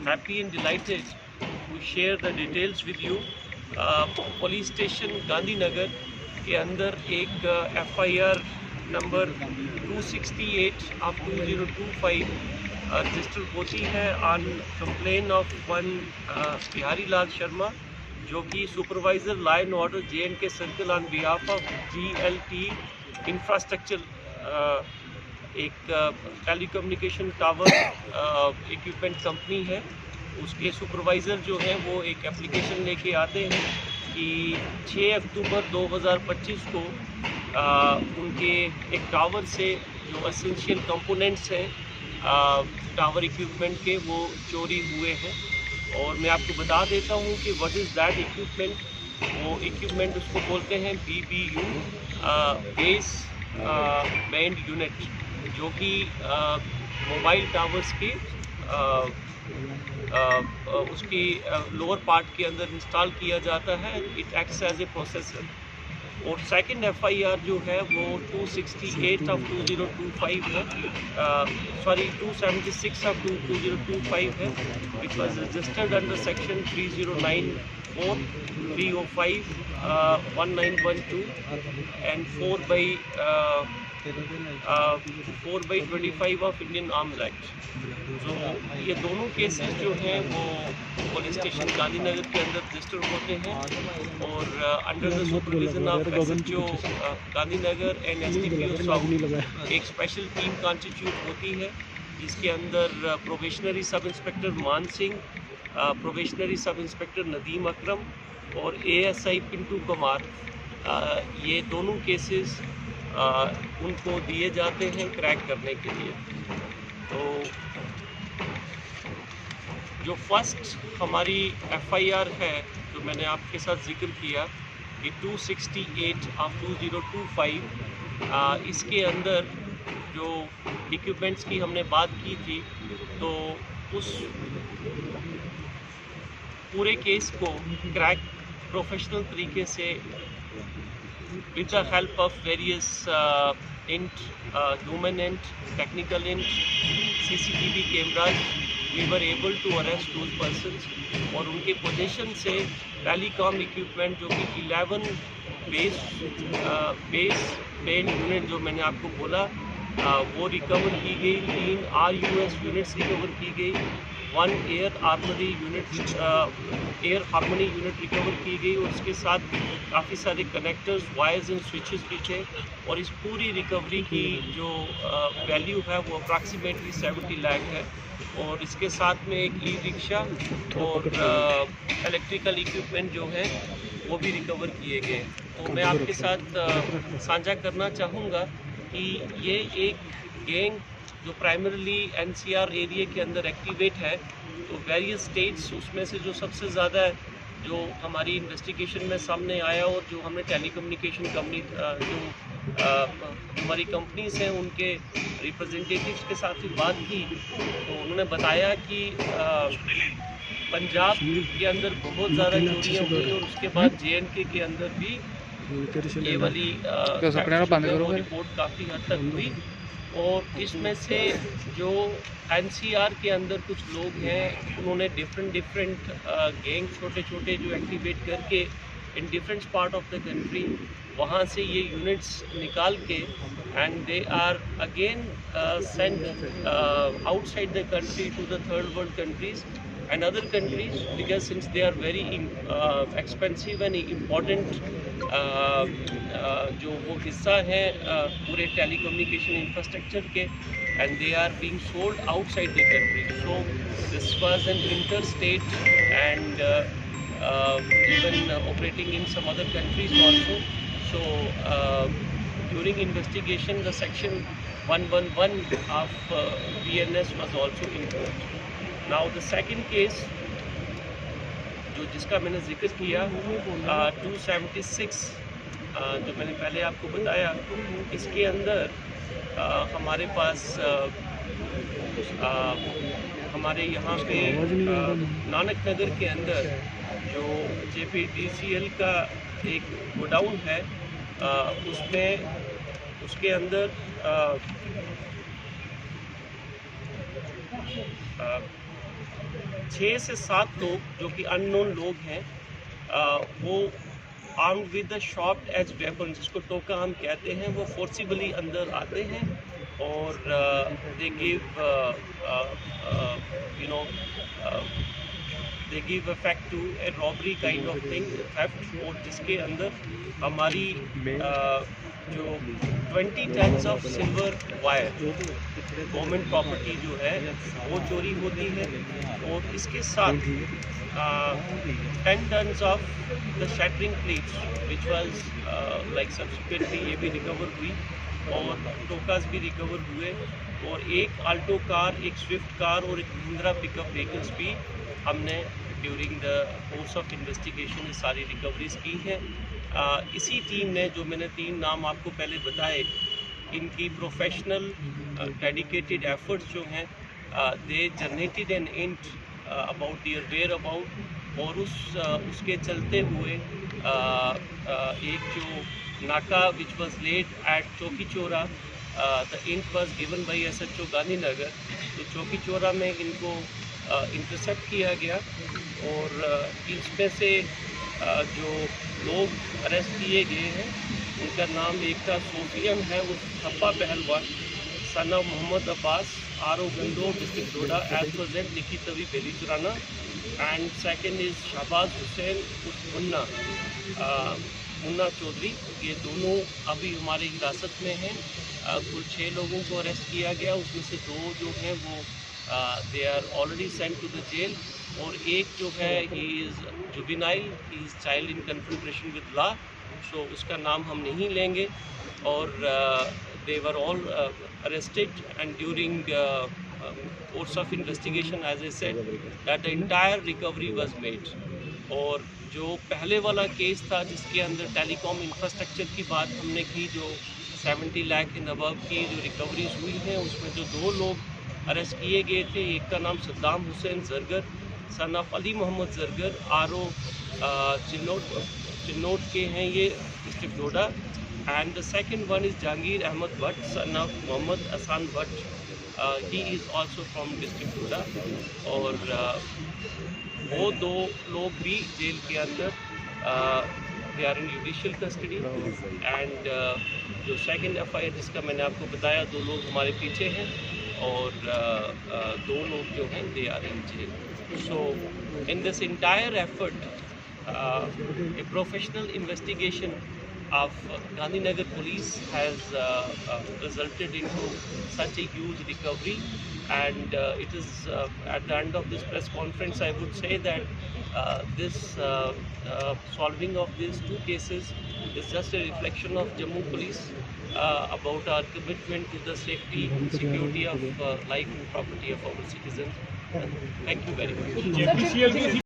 happy and delighted to share the details with you. Police station Gandhinagar के अंदर एक FIR number 268/2025 register होती है on complaint of one Bihari Lal Sharma, जो कि supervisor law and order J&K circle on behalf of GLT infrastructure, एक telecommunication tower equipment company है। उसके सुपरवाइज़र जो हैं वो एक एप्लीकेशन लेके आते हैं कि 6 अक्टूबर 2025 को उनके एक टावर से जो एसेंशियल कंपोनेंट्स हैं टावर इक्विपमेंट के, वो चोरी हुए हैं। और मैं आपको बता देता हूँ कि व्हाट इज़ दैट इक्विपमेंट। वो इक्विपमेंट उसको बोलते हैं BBU, बेस बैंड यूनिट, जो कि मोबाइल टावर्स के उसकी लोअर पार्ट के अंदर इंस्टॉल किया जाता है। It acts as a processor. और सेकंड FIR जो है वो 268/2025 है, सॉरी 276/2025 है, which was registered under section 3094, 305, 1912 and 4/25 of Indian Arms Act. तो ये दोनों केसेस जो हैं वो पुलिस स्टेशन गांधीनगर के अंदर रजिस्टर होते हैं और under the supervision of SHO Gandhinagar and SDPO south एक स्पेशल टीम कॉन्स्टिट्यूट होती है, जिसके अंदर probationary sub inspector Maan Singh, probationary sub inspector Nadeem Akram और ASI पिंटू कुमार, ये दोनों केसेस उनको दिए जाते हैं क्रैक करने के लिए। तो जो फर्स्ट हमारी FIR है जो मैंने आपके साथ जिक्र किया कि 268/2025, इसके अंदर जो इक्विपमेंट्स की हमने बात की थी, तो उस पूरे केस को क्रैक प्रोफेशनल तरीके से with the help of various human and technical CCTV cameras, we were able to arrest those persons। और उनके पोजीशन से टेलीकॉम इक्विपमेंट जो कि 11 बेस बैंड यूनिट जो मैंने आपको बोला, वो रिकवर की गई। 3 RUS यूनिट्स रिकवर की गई। 1 एयर हार्मनी यूनिट रिकवर की गई और उसके साथ काफ़ी सारे कनेक्टर्स, वायर्स एंड स्विचेस भी थे। और इस पूरी रिकवरी की जो वैल्यू है वो अप्रॉक्सीमेटली 70 लाख है। और इसके साथ में एक ई-रिक्शा और इलेक्ट्रिकल इक्विपमेंट जो है वो भी रिकवर किए गए। तो मैं आपके साथ साझा करना चाहूँगा कि ये एक गैंग जो प्राइमरीली NCR एरिया के अंदर एक्टिवेट है, तो वेरियस स्टेट्स उसमें से जो सबसे ज़्यादा जो हमारी इन्वेस्टिगेशन में सामने आया और जो हमने टेलीकम्युनिकेशन कंपनी जो हमारी कंपनीज हैं उनके रिप्रेजेंटेटिव्स के साथ भी बात की, तो उन्होंने बताया कि पंजाब के अंदर बहुत ज़्यादा चोरियाँ हुई और उसके बाद J&K के अंदर भी ये वाली रिपोर्ट काफ़ी हद तक हुई। और इसमें से जो NCR के अंदर कुछ लोग हैं, उन्होंने डिफरेंट गैंग छोटे जो एक्टिवेट करके in different part of the country वहाँ से ये यूनिट्स निकाल के and they are again sent outside the country to the third world countries and other countries, because since they are very expensive and important जो वो हिस्सा है पूरे टेलीकम्युनिकेशन इंफ्रास्ट्रक्चर के, and they are being sold outside the country. So this was an interstate and even operating in some other countries also. So during investigation the section 111 of BNS was also included. Now the second case जो जिसका मैंने जिक्र किया 276 जो मैंने पहले आपको बताया, इसके अंदर हमारे पास हमारे यहाँ पे नानक नगर के अंदर जो JPDCL का एक गोडाउन है, उसमें उसके अंदर 6 से 7 लोग जो कि अननोन लोग हैं, वो armed with the sharp edge weapon, जिसको टोका हम कहते हैं, वो फोर्सिबली अंदर आते हैं और they give you know they give effect to a robbery kind of thing, theft, और जिसके अंदर हमारी जो 20 tons of silver wire government property जो है वो चोरी होती है, और इसके साथ 10 tons of the shattering plates which was like subsequently ये भी रिकवर हुई, और टोकास भी रिकवर हुए, और एक आल्टो कार, एक स्विफ्ट कार और एक महिंद्रा पिकअप व्हीकल्स भी हमने during the course of investigation ये सारी रिकवरीज की हैं। इसी टीम ने, जो मैंने 3 नाम आपको पहले बताए, इनकी प्रोफेशनल डेडिकेटेड एफर्ट्स जो हैं, they generated an intel about their whereabouts, और उसके चलते हुए एक जो नाका विच वॉज लेड एट चौकी Chaura, the int was given by SHO Gandhinagar, तो चौकी चौरा में इनको इंटरसेप्ट किया गया, और इसमें से जो लोग अरेस्ट किए गए हैं उनका नाम, एक का सोफियन है, वो Thappa Pehalwan, son of Mohammad Abbas, RO Gandor, district Doda, as present लिखित तवी बेली चुराना, and second is Shahbaz Hussain Munna Chaudhary. ये दोनों अभी हमारे हिरासत में हैं। कुल 6 लोगों को अरेस्ट किया गया, उसमें से 2 जो हैं वो they are already sent to the jail, और एक जो है he is juvenile, he is child in confrontation with law, so उसका नाम हम नहीं लेंगे, और they were all arrested, and during course of investigation as I said that the entire recovery was made. और जो पहले वाला केस था जिसके अंदर टेलीकॉम इंफ्रास्ट्रक्चर की बात हमने की, जो 70 लाख इन अबव की जो रिकवरीज हुई हैं, उसमें जो 2 लोग अरेस्ट किए गए थे, एक का नाम Saddam Hussain Zargar, son of Ali Mohammad Zargar, RO Chinnot के हैं ये, district Doda, and the second one is Jahangir Ahmad Bhat, son of Mohammad Ahsan Bhat, he is also from district Doda, और वो 2 लोग भी जेल के अंदर they are in judicial custody, and जो सेकेंड FIR जिसका मैंने आपको बताया, 2 लोग हमारे पीछे हैं, और 2 लोग जो हैं they are in jail. So in this entire effort a professional investigation of Gandhinagar police has resulted into such a huge recovery, and it is at the end of this press conference I would say that this solving of these 2 cases is just a reflection of Jammu police about our commitment to the safety and security of life and property of our citizens. Thank you very much.